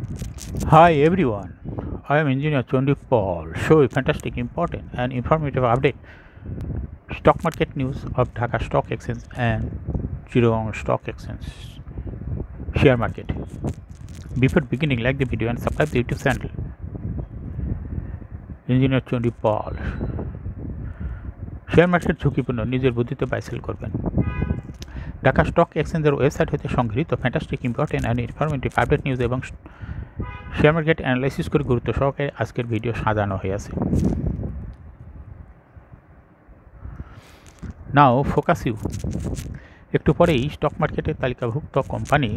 Hi everyone, I am Engineer Chondi Paul. Show a fantastic, important, and informative update. Stock market news of Dhaka Stock Exchange and Chittagong Stock Exchange share market. Before beginning, like the video and subscribe the YouTube channel. Engineer Chondi Paul. Share market ঝুঁকিপূর্ণ, নিজের বুদ্ধিতে buy sell করবেন। Dhaka stock এক্সচেঞ্জের website হতে সংগৃহীত fantastic, important and informative update news এবং share market analysis করে গুরুত্ব সহকারে আজকের ভিডিও সাজানো হয়েছে। নাও ফোকাস ইউ। একটু পরেই স্টক মার্কেটের তালিকাভুক্ত কোম্পানি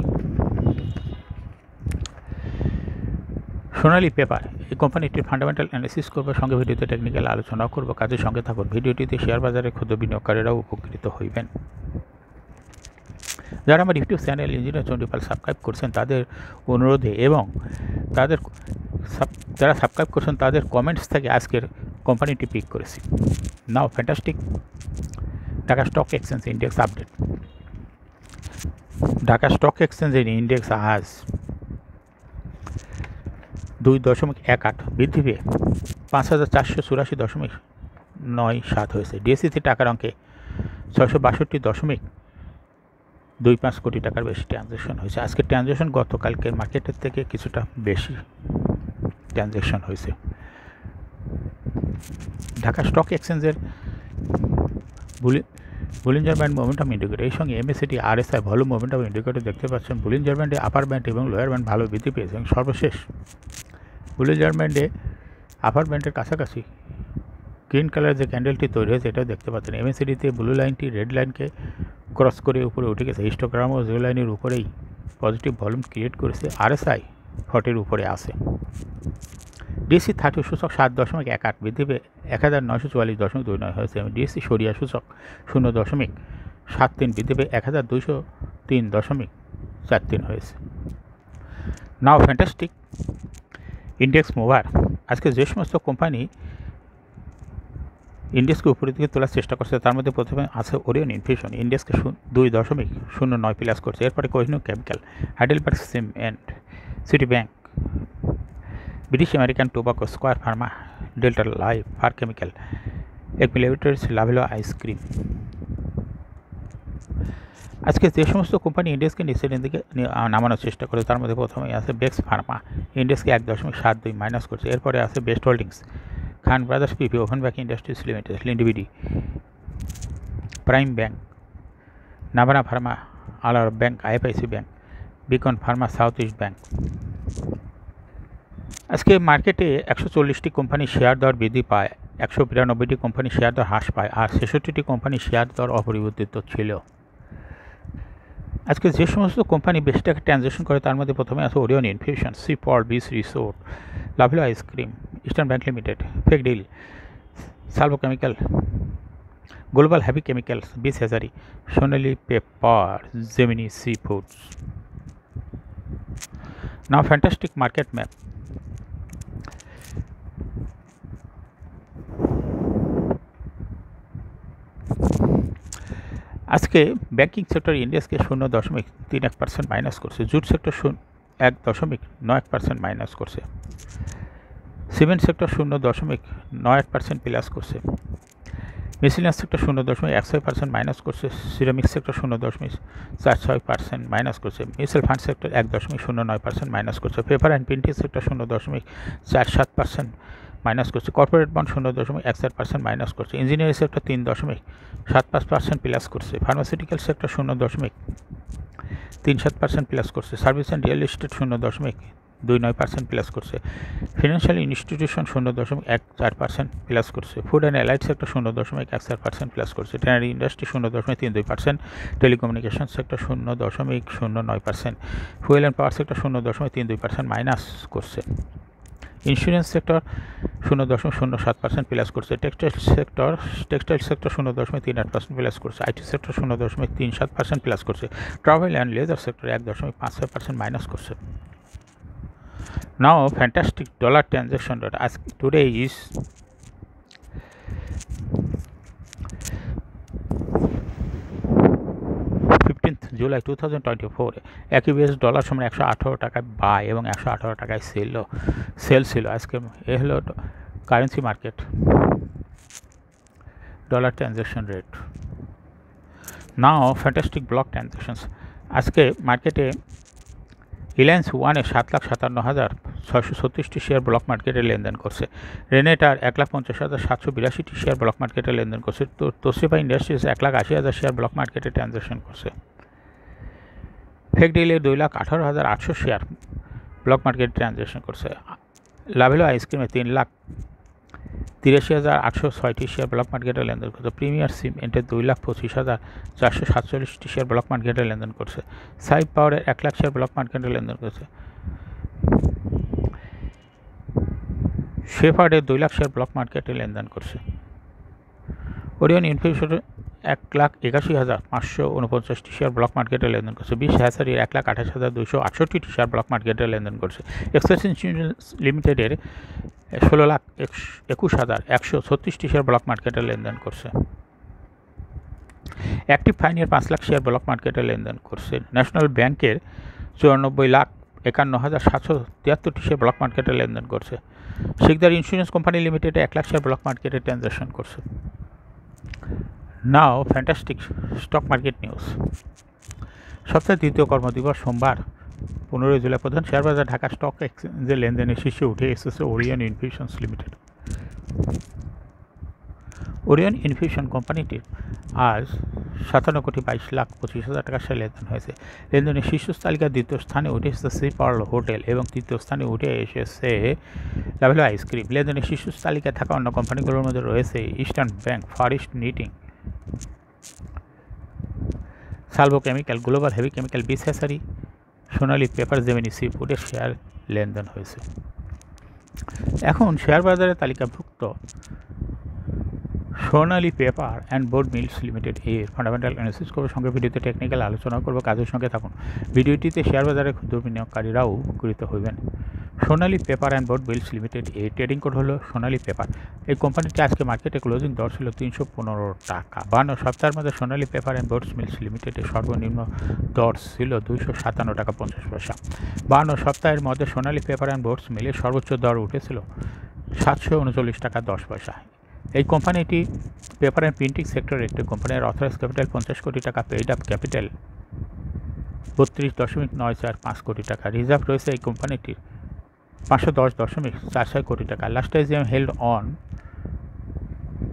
সোনালী পেপার, এই কোম্পানিটির ফান্ডামেন্টাল অ্যানালাইসিস করবো, সঙ্গে ভিডিওতে টেকনিক্যাল আলোচনাও করবো। কাজের সঙ্গে থাকুন। ভিডিওটিতে শেয়ার বাজারে ক্ষুদ্র বিনিয়োগকারীরাও উপকৃত হইবেন। যারা আমার ইউটিউব চ্যানেল ইঞ্জিনিয়ার চন্ডী পাল সাবস্ক্রাইব করছেন তাদের অনুরোধে এবং যারা সাবস্ক্রাইব করছেন তাদের কমেন্টস থেকে আজকের কোম্পানিটি পিক করেছি। Now fantastic Dhaka stock exchange index update. Dhaka stock এক্সচেঞ্জের ইন্ডেক্স আজ 2.18 বৃদ্ধি পেয়ে 5484.97 হয়েছে। ডিএসসিতে টাকার অঙ্কে 662.25 কোটি টাকার বেশি ট্রানজ্যাকশন হয়েছে। আজকের ট্রানজ্যাকশন গতকালকের মার্কেটের থেকে কিছুটা বেশি ট্রানজ্যাকশন হয়েছে। ঢাকা স্টক এক্সচেঞ্জের বুলিঞ্জার ব্যান্ড মোমেন্টাম ইন্ডিকেটর, এই সঙ্গে MACT RSI volume momentum indicator দেখতে পাচ্ছেন। বুলিঞ্জার ব্যান্ডে আপার ব্যান্ড এবং লোয়ার ব্যান্ড ভালো বৃদ্ধি পেয়েছে এবং সর্বশেষ বুলিঞ্জার ব্যান্ডে আপার ব্যান্ডের কাছাকাছি গ্রিন কালার যে ক্যান্ডেলটি তৈরি হয়েছে এটাও দেখতে পাচ্ছেন। এমএসিডিতে ব্লু লাইনটি রেড লাইনকে ক্রস করে উপরে উঠে গেছে। হিস্টোগ্রামও জিরো লাইনের উপরেই পজিটিভ ভলিউম ক্রিয়েট করেছে। আরএসআই 40 উপরে আছে। ডিএসসি 30 সূচক 7.18 বৃদ্ধি পেয়ে 1944.29 হয়েছে এবং ডিএসসি সরিয়া সূচক 0.73 বৃদ্ধি পেয়ে 1203.43 হয়েছে। নাও ফ্যান্টাস্টিক ইন্ডেক্স মুভার। আজকে যে সমস্ত কোম্পানি ইন্ডেক্সকে উপরের দিকে তোলার চেষ্টা করছে তার মধ্যে প্রথমে আছে ওরিয়ন ইনফিউশন, ইন্ডেক্সকে 2.09 প্লাস করছে। এরপরে Kohinoor chemical, Heidelberg cement, city bank, British American tobacco, square pharma, delta life, far chemical, একমিলিটারিজ, লাভেলো আইসক্রিম। আজকে যে সমস্ত কোম্পানি ইন্ডেক্সকে নিচের দিকে নামানোর চেষ্টা করে তার মধ্যে প্রথমে আছে বেক্স ফার্মা, ইন্ডেক্সকে 1.72 মাইনাস করছে। এরপরে আছে best holdings, Khan brothers PP, woven bag industries limited, Linde BD, prime bank, Navana pharma, আলার bank, IFIC bank, Beacon pharma, south east bank. আজকে মার্কেটে 140টি কোম্পানি শেয়ার দর বৃদ্ধি পায়, 192টি কোম্পানি শেয়ার দর হ্রাস পায় আর 66টি কোম্পানি শেয়ার দর অপরিবর্তিত ছিল। আজকে যে সমস্ত কোম্পানি বেশি টাকা ট্রানজ্যাকশন করে তার মধ্যে প্রথমে আছে Orion infusion, sea pearl, beach resort, Lovello ice cream, eastern bank limited, ফেকডিল, Salvo chemical, global heavy chemicals, beach hatchery, Sonali paper, Gemini sea foods. Now fantastic market map. আজকে ব্যাংকিং সেক্টর ইন্ডেক্সকে 0.31% মাইনাস করছে। জুট সেক্টর 1.91% মাইনাস করছে। Cement sector 0.98% plus করছে। Miscellaneous sector 0.16% minus করছে। Ceramic sector 0.46% minus করছে। Mutual fund sector 1.09% minus করছে। Paper and printing sector 0.47% minus করছে। Corporate bond 0.61% minus করছে। ইঞ্জিনিয়ারিং সেক্টর 3.75% প্লাস করছে। ফার্মাসিউটিক্যাল সেক্টর 0.37% প্লাস করছে। Service and real estate 0.29% plus করছে। Financial institution 0.14% plus করছে। Food and allied sector 0.14% plus করছে। Tannery industry 0.32%। Telecommunication sector 0.09%। Fuel and power sector 0.32% minus করছে। Insurance sector 0.07% plus করছে। Textile sector 0.38% plus করছে। IT sector 0.37% plus করছে। Travel and leisure sector 1.56% minus করছে। Now fantastic dollar transaction data. As today is 15th July 2024 এক US dollar সমান 118 টাকায় by এবং 118 টাকায় সেল ছিল। আজকে এ হলো currency market dollar transaction rate. Now fantastic block transactions. আজকে মার্কেটে রিলায়েন্স ওয়ানে 7,57,636টি শেয়ার ব্লক মার্কেটে লেনদেন করছে। রেনেটার 1,50,782টি শেয়ার ব্লক মার্কেটে লেনদেন করছে। তোশিবা ইন্ডাস্ট্রিজ 1,80,000 শেয়ার ব্লক মার্কেটে ট্রানজ্যাকশন করছে। ফেকডিলে 2,18,800 শেয়ার ব্লক মার্কেটে ট্রানজ্যাকশন করছে। লাভেলো আইসক্রিমে 3,83,806টি শেয়ার ব্লক মার্কেটে লেনদেন করছে। প্রিমিয়ার সিমেন্টে 2,25,447টি শেয়ার ব্লক মার্কেটে লেনদেন করছে। সাইপ পাওয়ারের 1 লাখ শেয়ার ব্লক মার্কেটে লেনদেন করছে। শেফার্ডের 2 লাখ শেয়ার ব্লক মার্কেটে লেনদেন করছে। ওরিয়ন ইনফিউশনের 1,81,549টি শেয়ার ব্লক মার্কেটে লেনদেন করছে। বিশ হ্যাসারির 1,28,268টি শেয়ার ব্লক মার্কেটে লেনদেন করছে। এক্সপ্রেস ইন্স্যুরেন্স লিমিটেডের 16,21,136টি শেয়ার ব্লক মার্কেটে লেনদেন করছে। অ্যাক্টিভ ফাইনের 5 লাখ শেয়ার ব্লক মার্কেটে লেনদেন করছে। ন্যাশনাল ব্যাংকের 94,51,773টি শেয়ার ব্লক মার্কেটে লেনদেন করছে। শিকদার ইন্স্যুরেন্স কোম্পানি লিমিটেডে 1 লাখ শেয়ার ব্লক মার্কেটে ট্রানজ্যাকশন করছে। নাও ফ্যান্টাস্টিক স্টক মার্কেট নিউজ। সপ্তাহের দ্বিতীয় কর্মদিবস সোমবার 15 জুলাই প্রধান শেয়ার বাজার ঢাকা স্টক এক্সচেঞ্জের লেনদেনের শীর্ষে উঠে এসেছে ওরিয়ন ইনফিউশনস লিমিটেড। ওরিয়ন ইনফিউশন কোম্পানিটির আজ 57,22,25,000 টাকার শেয়ার লেনদেন হয়েছে। লেনদেনের শীর্ষ তালিকার দ্বিতীয় স্থানে উঠে এসেছে সি পার্ল হোটেল এবং তৃতীয় স্থানে উঠে এসেছে লাভেলো আইসক্রিম। লেনদেনের শীর্ষ তালিকায় থাকা অন্য কোম্পানিগুলোর মধ্যে রয়েছে eastern bank, far east knitting, Salvo chemical, global heavy chemical, beach hatchery, Sonali paper, Gemini sea ফুডের শেয়ার লেনদেন হয়েছে। এখন শেয়ার বাজারে তালিকাভুক্ত Sonali paper and board mills limited এর ফান্ডামেন্টাল অ্যানালিসিস করবো, সঙ্গে ভিডিওতে টেকনিক্যাল আলোচনা করবো। কাজের সঙ্গে থাকুন। ভিডিওটিতে শেয়ার বাজারে ক্ষুদ্র বিনিয়োগকারীরাও উপকৃত হইবেন। Sonali paper and board mills limited এর ট্রেডিং কোড হলো সোনালী পেপার। এই কোম্পানিটি আজকে মার্কেটে ক্লোজিং দর ছিল 315 টাকা। 52 সপ্তাহের মধ্যে সোনালী পেপার অ্যান্ড বোর্ড মিলস লিমিটেডের সর্বনিম্ন দর ছিল 257 টাকা 50 পয়সা। 52 সপ্তাহের মধ্যে সোনালী পেপার অ্যান্ড বোর্ডস মিলের সর্বোচ্চ দর উঠেছিল 739 টাকা 10 পয়সা। এই কোম্পানিটি পেপার অ্যান্ড প্রিন্টিং সেক্টরের একটি কোম্পানির অথরাইজ ক্যাপিটাল 50 কোটি টাকা, পেইড আপ ক্যাপিটাল 32.945 কোটি টাকা। রিজার্ভ রয়েছে এই কোম্পানিটির 510.46 কোটি টাকা। Last AGM held on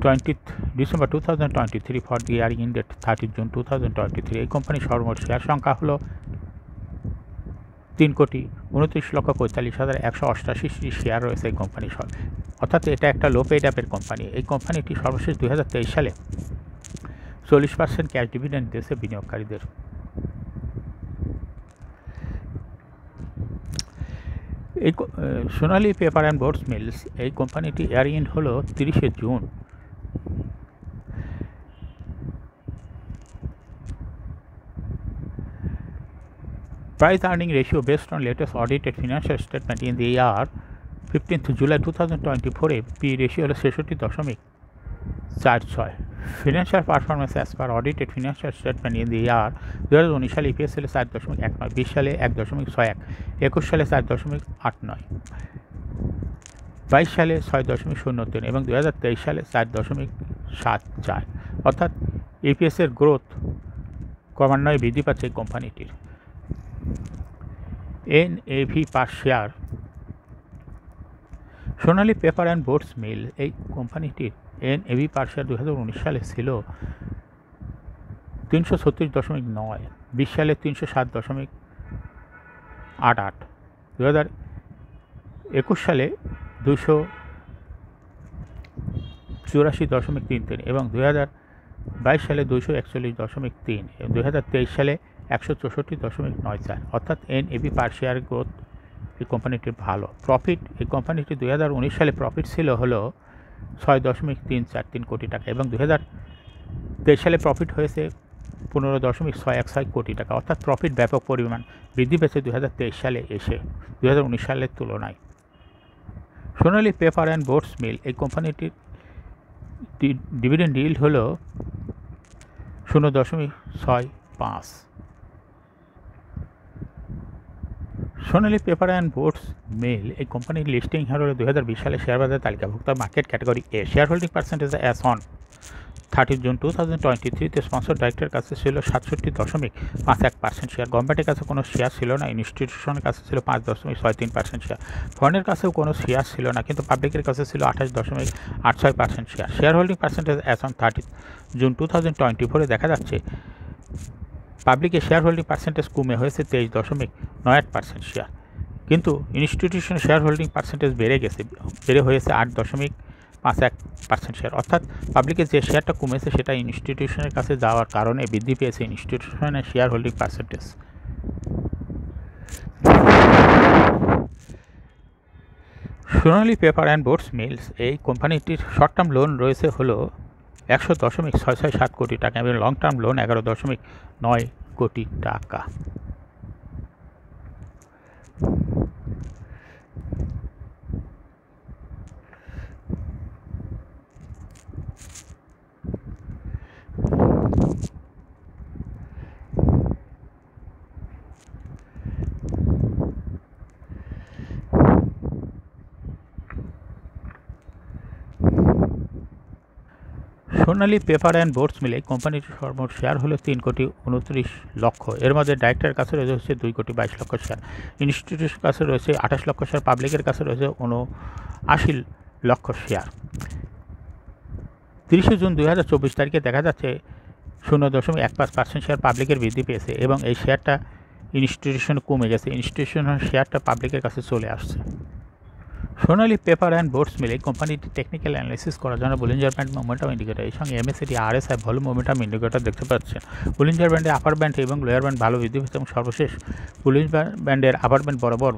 20th December 2023 for the year ended 30 June 2023। এই কোম্পানির সর্বমোট শেয়ার সংখ্যা হলো 3,29,45,188 শেয়ার রয়েছে এই কোম্পানির। অর্থাৎ এটা একটা লো পেইড আপের কোম্পানি। এই কোম্পানিটি সর্বশেষ 2023 সালে 40% ক্যাশ ডিভিডেন্ড দিয়েছে বিনিয়োগকারীদের। এই সোনালী পেপার অ্যান্ড বোর্ডস মিলস এই কোম্পানিটি ইয়ার এন্ড হলো 30 June. Price earning ratio based on latest audited financial statement in the year 15th July 2024 এ পি রেশিও হলো 66.46। Financial performance as per audited financial statement in the year 2019 সালে EPS ছিল 4.19, 20 সালে 1.61, 21 সালে 4.89, 22 সালে 6.03 এবং 2023 সালে 4.74। অর্থাৎ ইপিএসের গ্রোথ ক্রমান্বয়ে বৃদ্ধি পাচ্ছে এই কোম্পানিটির। NAV per share Sonali paper and boards mill এই কোম্পানিটির এনএভি পার শেয়ার 2019 সালে ছিল 336.9, 20 সালে 307.88, 2021 সালে 284.33 এবং 2022 সালে 241.3 এবং 2023 সালে 164.94। অর্থাৎ এনএভি পার শেয়ার গ্রোথ এই কোম্পানিটির ভালো। প্রফিট এই কোম্পানিটি 2019 সালে প্রফিট ছিল হলো 6.343 কোটি টাকা এবং 2023 সালে প্রফিট হয়েছে 15.616 কোটি টাকা। অর্থাৎ প্রফিট ব্যাপক পরিমাণ বৃদ্ধি পেয়েছে 2023 সালে এসে 2019 সালের তুলনায়। Sonali paper and boards mill এই কোম্পানিটির ডিভিডেন্ড yield হলো 0.65। Sonali paper and boards mill এই কোম্পানির লিস্টিং হলো 2020 সালে শেয়ার বাজার তালিকাভুক্ত market category A. Share holding percentage as on 30 June 2023 sponsor ডাইরেক্টরের কাছে ছিল 67.51% শেয়ার। গভর্নমেন্টের কাছে কোনো শেয়ার ছিল না, ইনস্টিটিউশনের কাছে ছিল 5.63% শেয়ার, ফরেনের কাছেও কোনো শেয়ার ছিল না, কিন্তু পাবলিকের কাছে ছিল 28.86% share. Share holding percentage as on 30 June 2024 দেখা যাচ্ছে পাবলিকের শেয়ার হোল্ডিং পার্সেন্টেজ কমে হয়েছে 23.98% শেয়ার, কিন্তু ইনস্টিটিউশনের শেয়ার হোল্ডিং পার্সেন্টেজ বেড়ে হয়েছে 8.51% শেয়ার। অর্থাৎ পাবলিকের যে শেয়ারটা কমেছে সেটা ইনস্টিটিউশনের কাছে যাওয়ার কারণে বৃদ্ধি পেয়েছে ইনস্টিটিউশনের share holding percentage. Sonali paper and boards mills এই কোম্পানিটির শর্ট টার্ম লোন রয়েছে হলো 100.667 কোটি টাকা এবং লং টার্ম লোন 11.9 কোটি টাকা। সোনালী পেপার অ্যান্ড বোর্ডস মিলে কোম্পানিটির সর্বমোট শেয়ার হলো 3.29 কোটি। এর মধ্যে ডাইরেক্টরের কাছে রয়েছে 2.22 কোটি শেয়ার, ইনস্টিটিউটের কাছে রয়েছে 28 লক্ষ শেয়ার, পাবলিকের কাছে রয়েছে 79 লক্ষ শেয়ার। 30 জুন 2024 তারিখে দেখা যাচ্ছে 0.15% শেয়ার পাবলিকের বৃদ্ধি পেয়েছে এবং এই শেয়ারটা ইনস্টিটিউশনে কমে গেছে, ইনস্টিটিউশনের শেয়ারটা পাবলিকের কাছে চলে আসছে। সোনালী পেপার অ্যান্ড বোর্ডস মিলে কোম্পানিটি টেকনিক্যাল অ্যানালিসিস করার জন্য বুলিঞ্জার ব্যান্ড মোমেন্টাম ইন্ডিকেটর এর সঙ্গে MACD RSI volume momentum indicator দেখতে পাচ্ছেন। বুলিঞ্জার ব্যান্ডে আপার ব্যান্ড এবং লোয়ার ব্যান্ড ভালো বৃদ্ধি পেয়েছে এবং সর্বশেষ বুলিঞ্জার ব্যান্ডের আপার ব্যান্ড বরাবর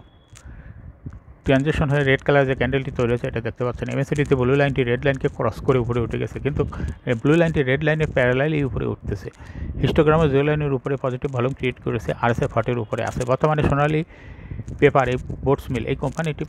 ট্রানজেকশন হয়ে রেড কালার যে ক্যান্ডেলটি তৈরি হয়েছে এটা দেখতে পাচ্ছেন। এমএসিডিতে ব্লু লাইনটি রেড লাইনকে ক্রস করে উপরে উঠে গেছে, কিন্তু ব্লু লাইনটি রেড লাইনের প্যারালালি উপরে উঠতেছে। হিস্টোগ্রামে জিরো লাইনের উপরে পজিটিভ ভলিউম ক্রিয়েট করেছে, আরএসআই 40 উপরে আছে। বর্তমানে সোনালী পেপার এই বোর্ডস মিল এই কোম্পানিটি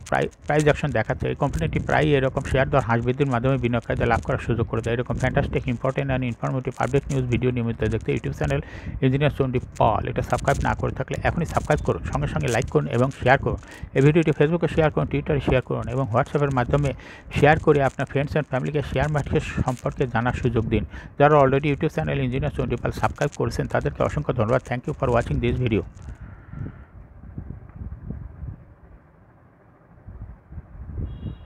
প্রাইস অ্যাকশন দেখাচ্ছে। এই কোম্পানিটি প্রায় এরকম শেয়ার দর হ্রাস বৃদ্ধির মাধ্যমে বিনিয়োগকারীদের লাভ করার সুযোগ করে দেয়। এরকম fantastic important and informative update news video নিয়মিত দেখতে ইউটিউব চ্যানেল ইঞ্জিনিয়ার চন্ডী পল এটা সাবস্ক্রাইব না করে থাকলে এখনই সাবস্ক্রাইব করুন, সঙ্গে সঙ্গে লাইক করুন এবং শেয়ার করুন। এই ভিডিওটি ফেসবুকে শেয়ার করুন, টুইটারে শেয়ার করুন এবং হোয়াটসঅ্যাপের মাধ্যমে শেয়ার করে আপনার ফ্রেন্ডস অ্যান্ড ফ্যামিলিকে শেয়ার মার্কেট সম্পর্কে জানার সুযোগ দিন। যারা already YouTube channel engineer Chandi Pal subscribe করেছেন তাদেরকে অসংখ্য ধন্যবাদ। Thank you for watching this video.